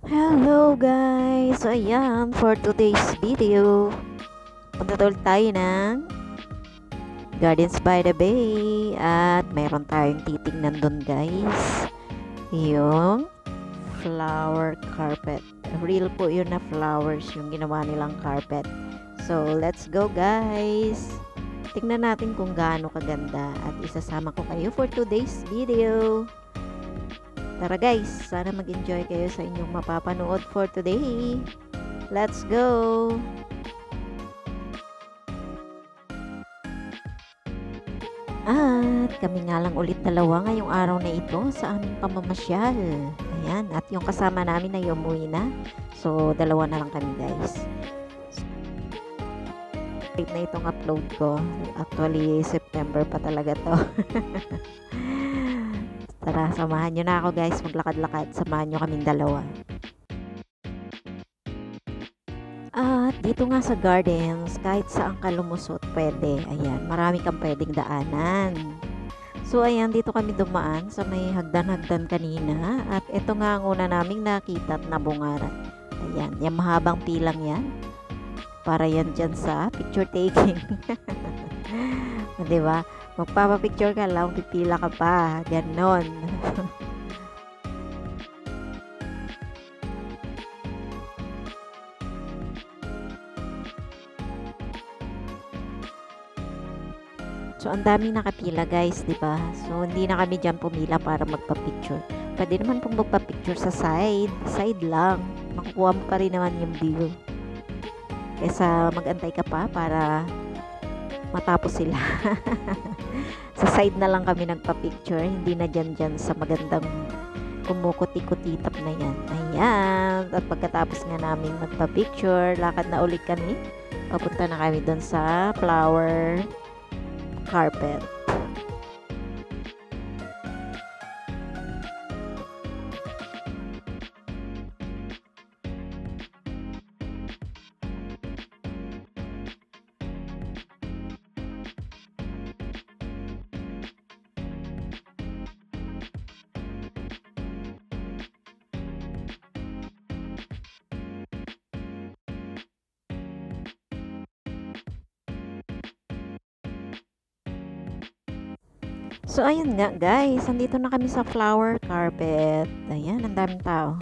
Hello guys! So ayan, for today's video, punta ulit tayo ng Gardens by the Bay at meron tayong titignan dun guys, yung flower carpet. Real po yun na flowers yung ginawa nilang carpet. So let's go guys! Tingnan natin kung gaano kaganda at isasama ko kayo for today's video. Tara guys, sana mag-enjoy kayo sa inyong mapapanood for today. Let's go! At kami nga lang ulit dalawa ngayong araw na ito sa aming pamamasyal. Ayan, at yung kasama namin ay umuwi na. So, dalawa na lang kami guys. Late na itong upload ko. Actually, September pa talaga to. Tara, samahan nyo na ako guys. Maglakad-lakad. Samahan nyo kaming dalawa. At dito nga sa gardens, kahit saan ka lumusot, pwede. Ayan, marami kang pwedeng daanan. So, ayan, dito kami dumaan sa may hagdan-hagdan kanina. At ito nga ang una naming nakita at nabungaran. Ayan, yung mahabang pilang yan. Para yan dyan sa picture taking. Diba? Magpapapicture ka lang, pipila ka pa. Ganon. So, ang daming nakapila guys, di ba? So, hindi na kami dyan pumila para magpa-picture. Pwede naman pong magpa-picture sa side. Side lang. Makukuha mo pa rin naman yung view. Kesa mag-antay ka pa para matapos sila. Sa side na lang kami nagpa-picture. Hindi na dyan sa magandang kumukuti-kutitap na yan. Ayan. At pagkatapos nga namin magpa-picture, lakad na ulit kami. Papunta na kami doon sa flower carpet. So, ayun nga guys, andito na kami sa flower carpet. Ayan, ang daming tao.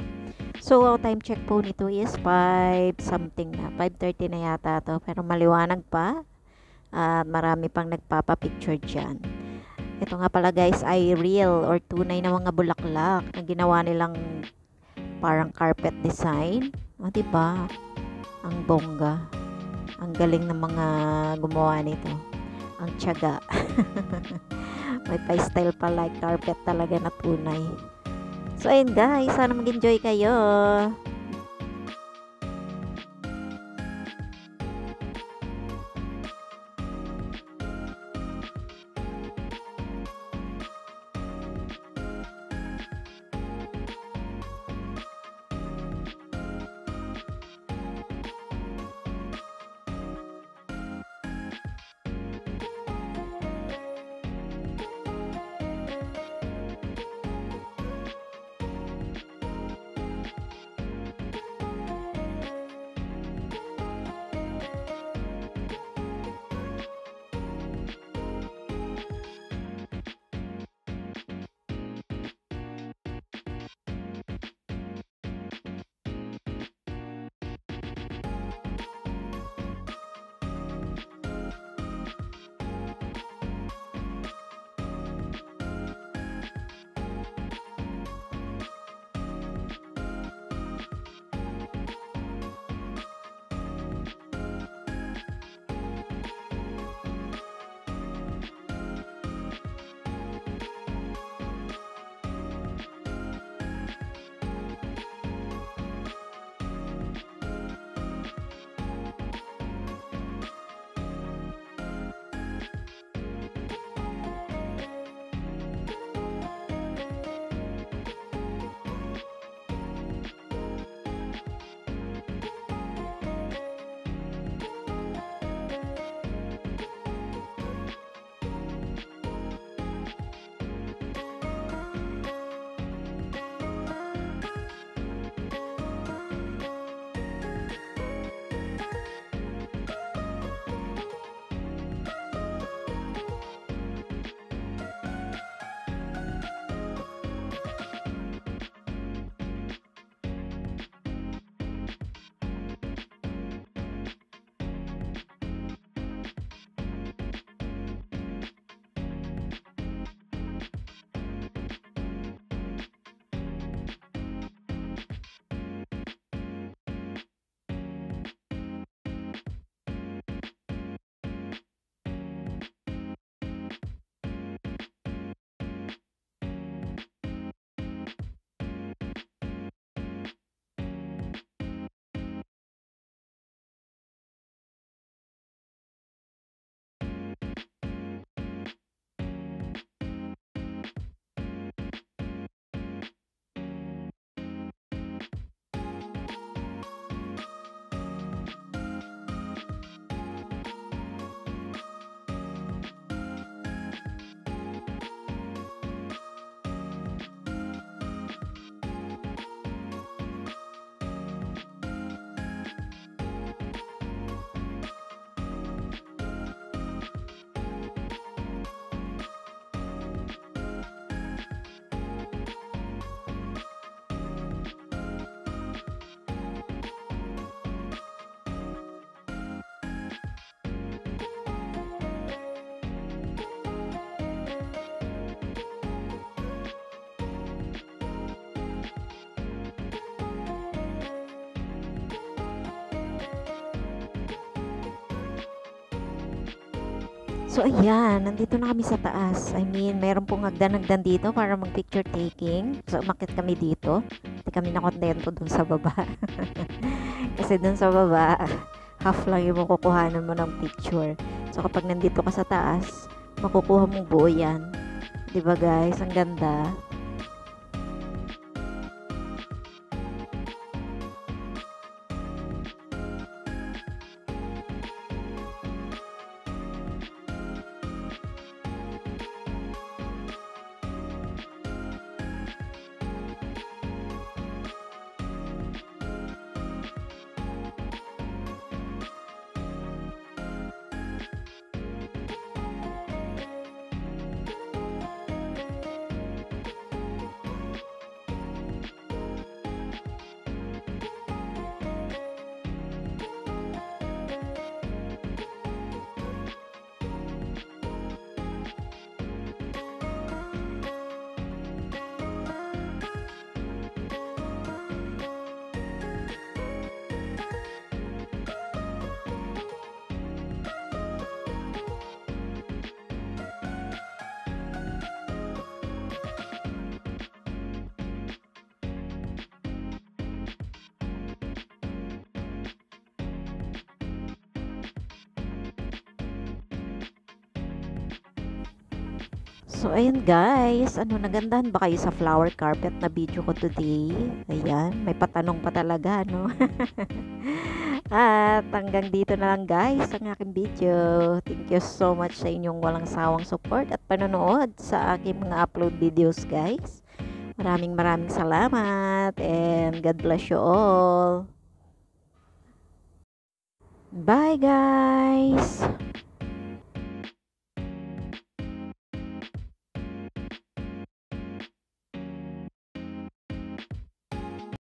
So, time check po nito is 5 something na. 5:30 na yata to. Pero maliwanag pa. At marami pang nagpapapicture dyan. Ito nga pala guys ay real or tunay na mga bulaklak na ginawa nilang parang carpet design. O, diba? Ang bongga. Ang galing ng mga gumawa nito. Ang tiyaga. May pa-style pa like carpet talaga na tunay. So, ayun guys. Sana mag-enjoy kayo. So, ayan, nandito na kami sa taas. I mean, mayroon pong hagdan-hagdan dito para mag-picture taking. So, umakyat kami dito. Hindi kami nakontento dun sa baba. Kasi dun sa baba, half lang yung makukuhanan mo ng picture. So, kapag nandito ka sa taas, makukuha mong buo yan. 'Di ba guys? Ang ganda. So, ayun guys. Ano, nagandahan ba kayo sa flower carpet na video ko today? Ayan, may patanong pa talaga, no? At hanggang dito na lang guys ang aking video. Thank you so much sa inyong walang sawang support at panonood sa aking mga upload videos guys. Maraming maraming salamat and God bless you all. Bye guys!